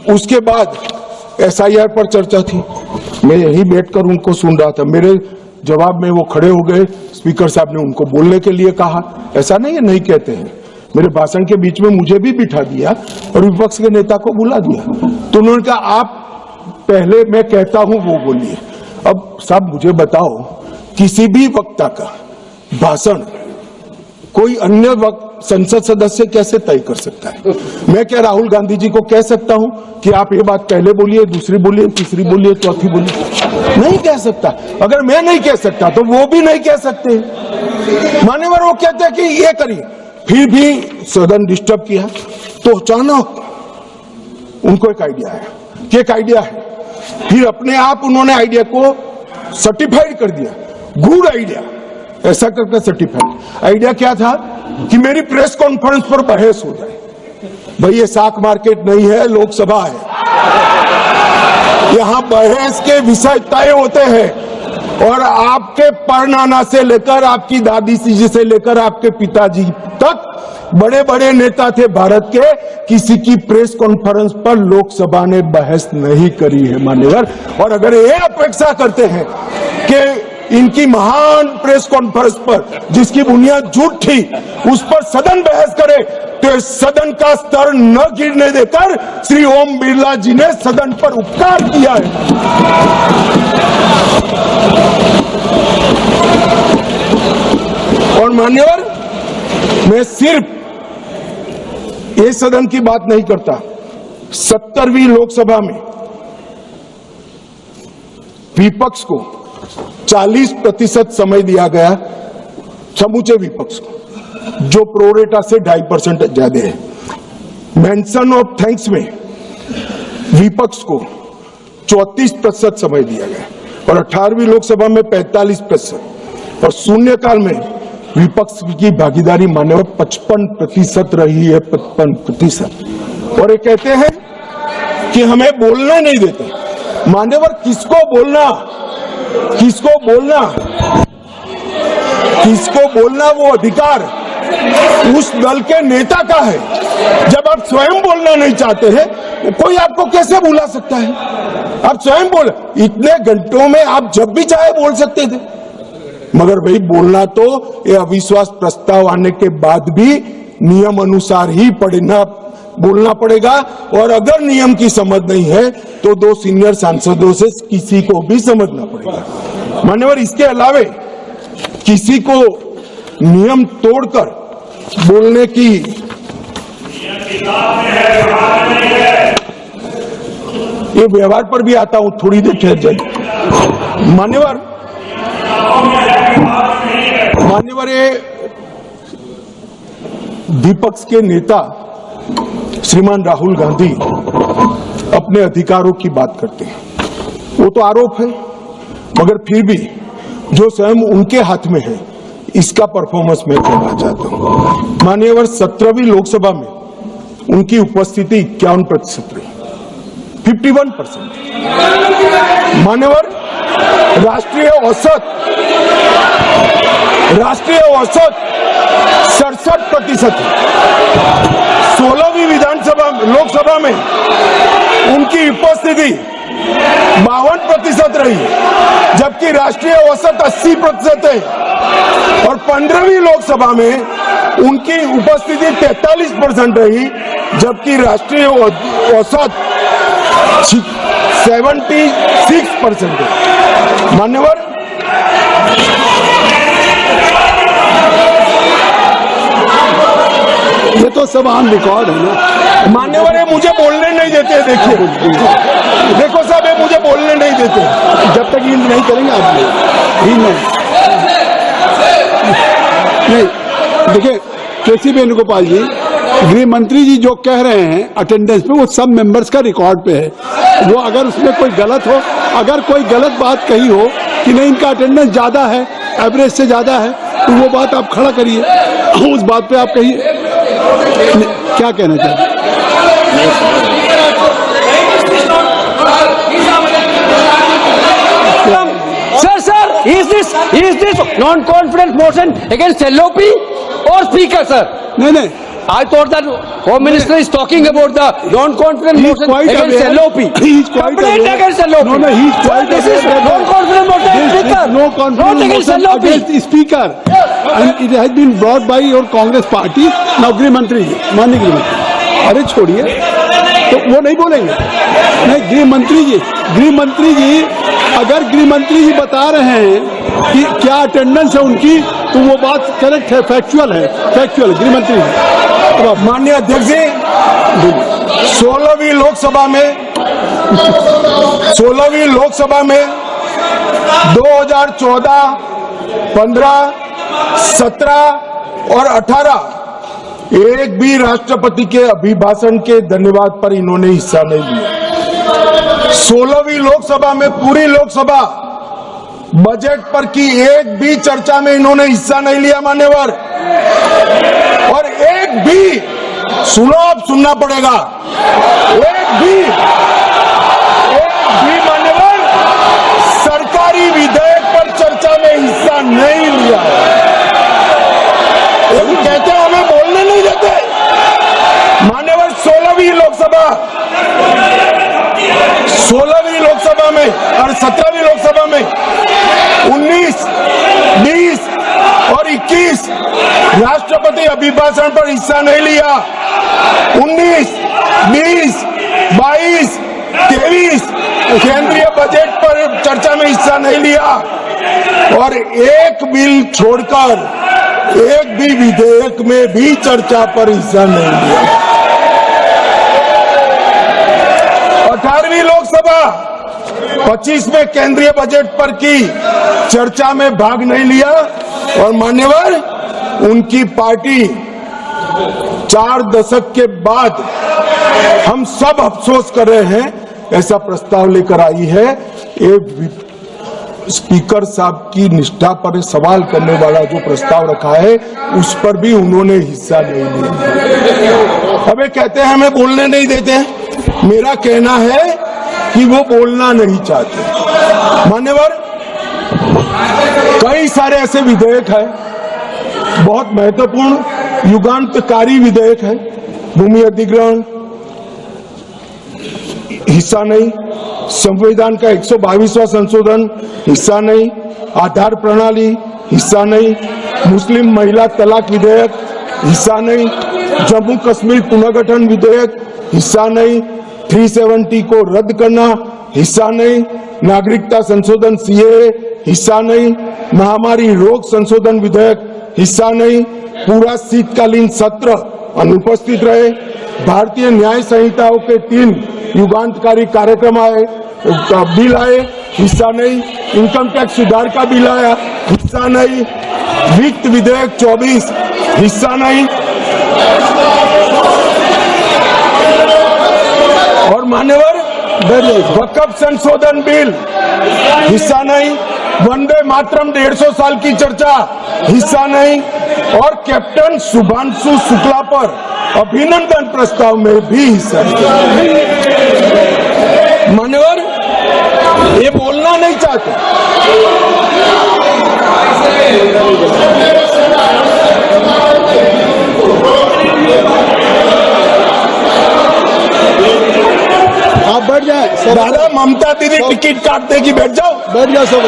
उसके बाद SIR पर चर्चा थी, मैं यहीं बैठकर उनको सुन रहा था। मेरे जवाब में वो खड़े हो गए, स्पीकर साहब ने उनको बोलने के लिए कहा। ऐसा नहीं है नहीं कहते हैं, मेरे भाषण के बीच में मुझे भी बिठा दिया और विपक्ष के नेता को बुला दिया। तो उन्होंने कहा आप पहले मैं कहता हूं वो बोलिए। अब साहब मुझे बताओ, किसी भी वक्ता का भाषण कोई अन्य संसद सदस्य कैसे तय कर सकता है? मैं क्या राहुल गांधी जी को कह सकता हूं कि आप ये बात पहले बोलिए, दूसरी बोलिए, तीसरी बोलिए, चौथी बोलिए? नहीं कह सकता। अगर मैं नहीं कह सकता तो वो भी नहीं कह सकते। मान्यवर वो कहते हैं कि ये करिए, फिर भी सदन डिस्टर्ब किया तो अचानक उनको एक आइडिया है कि एक आइडिया है। फिर अपने आप उन्होंने आइडिया को सर्टिफाइड कर दिया, गुड आइडिया ऐसा करके सर्टिफाइड। आइडिया क्या था कि मेरी प्रेस कॉन्फ्रेंस पर बहस हो जाए। भाई ये साख मार्केट नहीं है, लोकसभा है। यहां बहस के विषय तय होते हैं और आपके परनाना से लेकर आपकी दादी जी से लेकर आपके पिताजी तक बड़े बड़े नेता थे भारत के, किसी की प्रेस कॉन्फ्रेंस पर लोकसभा ने बहस नहीं करी है मान्यवर। और अगर ये अपेक्षा करते हैं कि इनकी महान प्रेस कॉन्फ्रेंस पर जिसकी बुनियाद झूठ थी उस पर सदन बहस करे, तो सदन का स्तर न गिरने देकर श्री ओम बिरला जी ने सदन पर उपकार किया है। और मान्यवर मैं सिर्फ ये सदन की बात नहीं करता, 70वीं लोकसभा में विपक्ष को 40% समय दिया गया, समूचे विपक्ष को, जो प्रोरेटा से 2.5% ज्यादा है। मेंशन ऑफ थैंक्स में विपक्ष को 34% समय दिया गया और 18वीं लोकसभा में 45% और शून्यकाल में विपक्ष की भागीदारी मान्यवर 55% रही है, 55%। और ये कहते हैं कि हमें बोलना नहीं देते। मान्यवर किसको बोलना, किसको बोलना, किसको बोलना वो अधिकार उस दल के नेता का है। जब आप स्वयं बोलना नहीं चाहते हैं, कोई आपको कैसे बुला सकता है? आप स्वयं बोल, इतने घंटों में आप जब भी चाहे बोल सकते थे, मगर भाई बोलना तो ये अविश्वास प्रस्ताव आने के बाद भी नियम अनुसार ही बोलना पड़ेगा। और अगर नियम की समझ नहीं है तो 2 सीनियर सांसदों से किसी को भी समझना पड़ेगा। मान्यवर इसके अलावे किसी को नियम तोड़कर बोलने की ये व्यवहार पर भी आता हूं, थोड़ी देर ठहर जाइए। मान्यवर ये विपक्ष के नेता श्रीमान राहुल गांधी अपने अधिकारों की बात करते हैं, वो तो आरोप है, मगर फिर भी जो स्वयं उनके हाथ में है इसका परफॉर्मेंस मैं कहना चाहता हूं। मान्यवर 17वीं लोकसभा में उनकी उपस्थिति 51% रही, 51%। मान्यवर राष्ट्रीय औसत 67% है। 16वीं लोकसभा में उनकी उपस्थिति 52% रही, जबकि राष्ट्रीय औसत 80% है। और 15वीं लोकसभा में उनकी उपस्थिति 43% रही, जबकि राष्ट्रीय औसत 76% है। मान्यवर ये तो सब आम रिकॉर्ड है ना। मान्यवर ये मुझे बोलने नहीं देते। देखो साहब, ये मुझे बोलने नहीं देते जब तक ये नहीं करेंगे आप नहीं। देखिए केसी वेणुगोपाल जी, गृह मंत्री जी जो कह रहे हैं अटेंडेंस पे, वो सब मेंबर्स का रिकॉर्ड पे है। वो अगर उसमें कोई गलत हो, अगर कोई गलत बात कही हो कि नहीं इनका अटेंडेंस ज्यादा है, एवरेज से ज्यादा है, तो वो बात आप खड़ा करिए, उस बात पे आप कहिए क्या कहना चाहते हैं। Sir, is this non-confidence motion against LOP or Speaker, sir? नहीं, I thought that Home Minister is talking about the non-confidence He is motion quite against aware. LOP. He is quite Complaint aware. against LOP. No, he is Sir, quite this aware is that non-confidence motion there against is Speaker. no Not confidence against motion LOP. against the Speaker, and it has been brought by your Congress party. Now गृह मंत्री जी, माननीय गृह मंत्री, अरे छोड़िए, तो वो नहीं बोलेंगे। नहीं, गृह मंत्री जी अगर गृह मंत्री जी बता रहे हैं कि क्या अटेंडेंस है उनकी, तो वो बात करेक्ट है, फैक्चुअल गृह मंत्री जी। अब आप माननीय अध्यक्ष जी, 16वीं लोकसभा में 2014, 15, 17 और 18 एक भी राष्ट्रपति के अभिभाषण के धन्यवाद पर इन्होंने हिस्सा नहीं लिया। 16वीं लोकसभा में पूरी लोकसभा बजट पर की एक भी चर्चा में इन्होंने हिस्सा नहीं लिया मान्यवर। और एक भी, सुनो, अब सुनना पड़ेगा, एक भी मान्यवर सरकारी विधेयक पर चर्चा में हिस्सा नहीं लिया। कहते हैं हमें बोलने नहीं देते मान्यवर। 16वीं लोकसभा में और 17वीं लोकसभा में 19, 20 और 21 राष्ट्रपति अभिभाषण पर हिस्सा नहीं लिया। 19, 20, 22, 23 केंद्रीय बजट पर चर्चा में हिस्सा नहीं लिया। और एक बिल छोड़कर एक भी विधेयक में भी चर्चा पर हिस्सा नहीं लिया। 18वीं लोकसभा 25 में केंद्रीय बजट पर की चर्चा में भाग नहीं लिया। और मान्यवर, उनकी पार्टी 4 दशक के बाद हम सब अफसोस कर रहे हैं, ऐसा प्रस्ताव लेकर आई है। एक स्पीकर साहब की निष्ठा पर सवाल करने वाला जो प्रस्ताव रखा है, उस पर भी उन्होंने हिस्सा नहीं लिया। हमें कहते हैं हमें बोलने नहीं देते हैं। मेरा कहना है कि वो बोलना नहीं चाहते मान्यवर। कई सारे ऐसे विधेयक हैं, बहुत महत्वपूर्ण युगांतकारी विधेयक है। भूमि अधिग्रहण हिस्सा नहीं, संविधान का 122वां संशोधन हिस्सा नहीं, आधार प्रणाली हिस्सा नहीं, मुस्लिम महिला तलाक विधेयक हिस्सा नहीं, जम्मू कश्मीर पुनर्गठन विधेयक हिस्सा नहीं, 370 को रद्द करना हिस्सा नहीं, नागरिकता संशोधन सीएए हिस्सा नहीं, महामारी रोग संशोधन विधेयक हिस्सा नहीं, पूरा शीतकालीन सत्र अनुपस्थित रहे, भारतीय न्याय संहिताओं के 3 युगांतकारी कार्यक्रम आए, बिल आए, हिस्सा नहीं, इनकम टैक्स सुधार का बिल आया, हिस्सा नहीं, वित्त विधेयक 24 हिस्सा नहीं। और मान्यवर, वक्फ संशोधन बिल हिस्सा नहीं, वंदे मातरम 150 साल की चर्चा हिस्सा नहीं, और कैप्टन शुभांशु शुक्ला पर अभिनंदन प्रस्ताव में भी हिस्सा नहीं। मान्यवर, ये बोलना नहीं चाहते। आप बैठ जाए। दादा, ममता दीदी टिकट काटते कि बैठ जाओ। बैठ जाओ, सब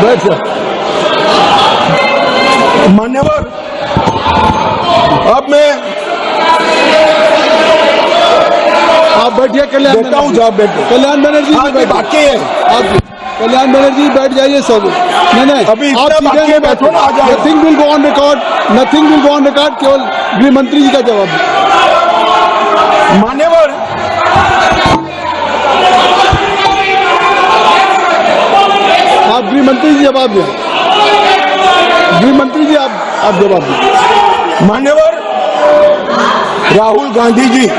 बैठ जाओ। मान्यवर, अब मैं आप बैठिए। कल्याण देता हूँ जवाब, बैठो। कल्याण बनर्जी हाँ, जी बाकी है। आप कल्याण बनर्जी बैठ जाइए सब। नहीं अभी इतना आप बाकी है, बैठो ना, आ जाओ। Nothing will go on record, केवल गृह मंत्री जी का जवाब। मान्यवर, आप गृह मंत्री जी जवाब दें। गृह मंत्री जी आप जवाब दें। मान्यवर, राहुल गांधी जी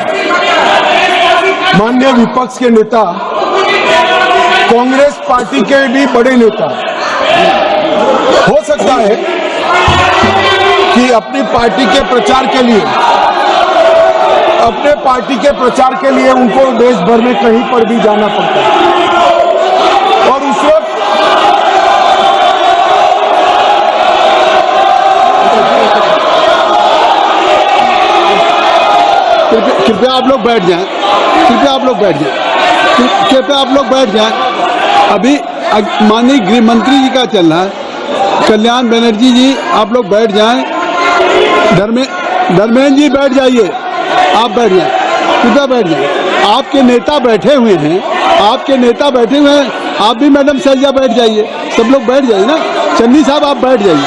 माननीय विपक्ष के नेता, कांग्रेस पार्टी के भी बड़े नेता, हो सकता है कि अपनी पार्टी के प्रचार के लिए उनको देश भर में कहीं पर भी जाना पड़ता है। और उस वक्त कृपया आप लोग बैठ जाएं, कृपया आप लोग बैठ जाएं, कृपया आप लोग बैठ जाएं। अभी माननीय गृह मंत्री जी का चल रहा है, कल्याण बनर्जी जी आप लोग बैठ जाएं, धर्मेंद्र जी बैठ जाइए, आप बैठ जाएं, कृपया बैठ जाएं। आपके नेता बैठे हुए हैं, आपके नेता बैठे हुए हैं, आप भी मैडम सैलजा बैठ जाइए, सब लोग बैठ जाइए ना। चन्नी साहब आप बैठ जाइए,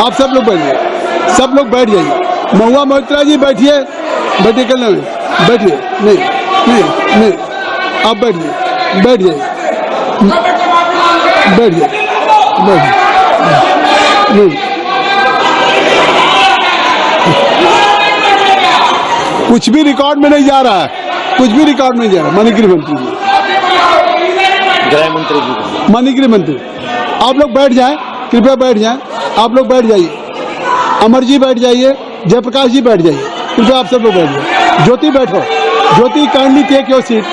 आप सब लोग बैठ जाइए, सब लोग बैठ जाइए। महुआ मोहित्रा जी बैठिए, बैठिए, कल्याण बैठिए, नहीं नहीं नहीं, आप बैठ जाइए, बैठ जाइए, बैठ जाइए, बैठ नहीं, कुछ भी रिकॉर्ड में नहीं जा रहा है, कुछ भी रिकॉर्ड में नहीं जा रहा। माननीय गृह मंत्री जी, गृह मंत्री जी, माननीय गृह मंत्री, आप लोग बैठ जाएं, कृपया बैठ जाएं, आप लोग बैठ जाइए। अमर जी बैठ जाइए, जयप्रकाश जी बैठ जाइए, कृपया आप सब लोग बैठ जाइए। ज्योति बैठो, Jyoti kindly take your seat.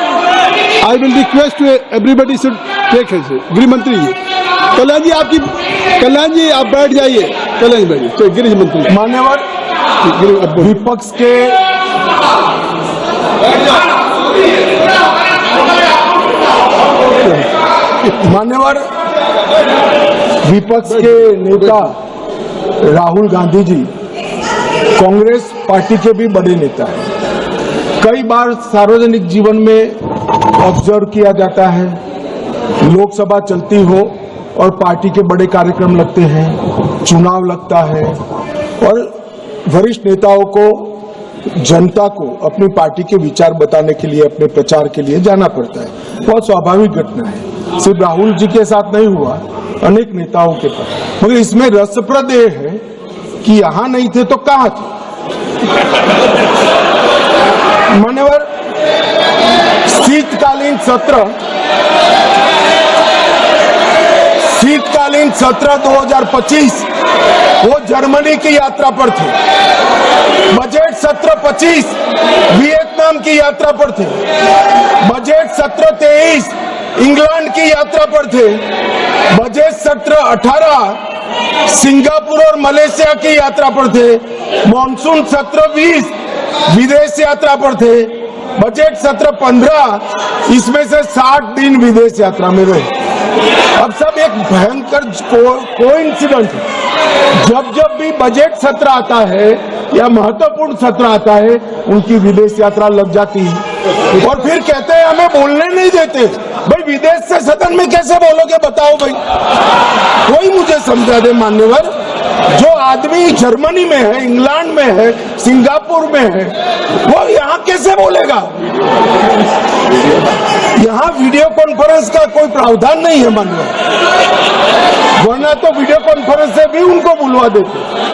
I will request to everybody should take his seat. गृह मंत्री जी, कल्याण जी आपकी, कल्याण जी आप बैठ जाइए, कल्याण जी बैठिए। तो गृह मंत्री मान्यवर विपक्ष के मान्यवर विपक्ष के नेता राहुल गांधी जी कांग्रेस पार्टी के भी बड़े नेता हैं। कई बार सार्वजनिक जीवन में ऑब्जर्व किया जाता है, लोकसभा चलती हो और पार्टी के बड़े कार्यक्रम लगते हैं, चुनाव लगता है और वरिष्ठ नेताओं को, जनता को अपनी पार्टी के विचार बताने के लिए, अपने प्रचार के लिए जाना पड़ता है। बहुत स्वाभाविक घटना है, सिर्फ राहुल जी के साथ नहीं हुआ, अनेक नेताओं के पास। मगर इसमें रसप्रद ये है कि यहां नहीं थे तो कहां थे? मान्यवर शीतकालीन सत्र 2025 वो जर्मनी की यात्रा पर थे। बजट सत्र 25 वियतनाम की यात्रा पर थे। बजट सत्र 23 इंग्लैंड की यात्रा पर थे। बजट सत्र 18 सिंगापुर और मलेशिया की यात्रा पर थे। मॉनसून सत्र 20 विदेश यात्रा पर थे। बजट सत्र 15 इसमें से 60 दिन विदेश यात्रा में रहे। अब सब एक भयंकर कोइंसिडेंट है। जब जब भी बजट सत्र आता है या महत्वपूर्ण सत्र आता है, उनकी विदेश यात्रा लग जाती है और फिर कहते हैं हमें बोलने नहीं देते। भाई विदेश से सदन में कैसे बोलोगे बताओ भाई, कोई मुझे समझा दे। मान्यवर, जो आदमी जर्मनी में है, इंग्लैंड में है, सिंगापुर में है, वो यहाँ कैसे बोलेगा? यहाँ वीडियो कॉन्फ्रेंस का कोई प्रावधान नहीं है मान्यवर, वरना तो वीडियो कॉन्फ्रेंस से भी उनको बुलवा देते।